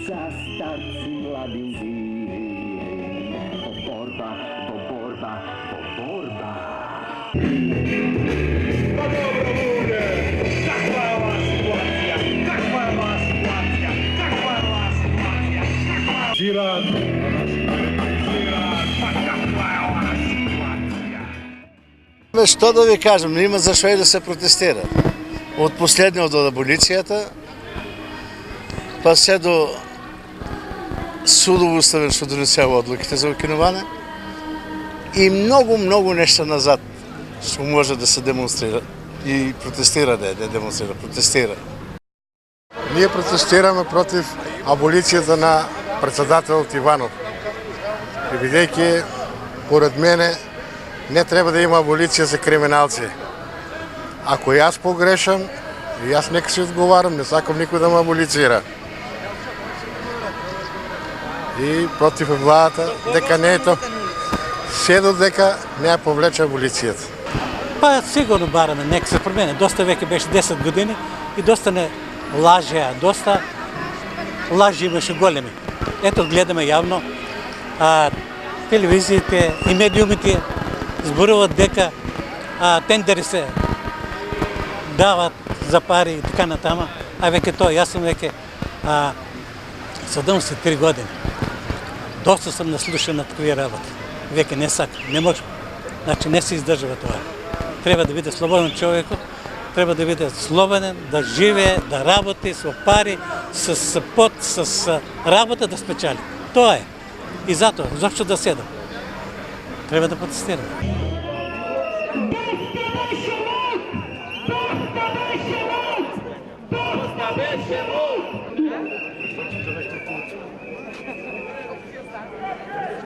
Za starci mladinci. Do borba, do borba, do borba. Pa dobro lude, kakva je ova situacija, kakva je ova situacija, kakva je ova situacija, kakva je... Ziran, pa kakva je ova situacija. Što да ви кажем, нема за што и да се протестира. Од последниот од аболицијата, па се до судово уставен што донесува одлуките за укинување и многу нешта назад што може да се демонстрира и протестира, не демонстрира, протестира. Ние протестираме против аболицијата на председателот Иванов. И бидејќи, поред мене, не треба да има аболиција за криминалци. Ако јас погрешам, јас нека си одговарам, не сакам никој да ме аболицира. И против владата, дека не е то, се додека не ја повлече аболицијата. Па сигурно бараме, нека се промене. Доста веќе беше 10 години и доста не лажеа, доста лажи имаше големи. Ето гледаме јавно, телевизиите и медиумите зборуват дека тендери се дават за пари и така натама, а веќе тоа, јас сум веќе 73 години. Доста сум наслушан на такви работи. Веќе не сакам, не можам. Значи не се издржава тоа. Треба да биде слободен човекот, треба да биде слободен, да живее, да работи со пари, с пот, с работа да спечали. Тоа е. И затоа, зошто да седам? Треба да протестирам.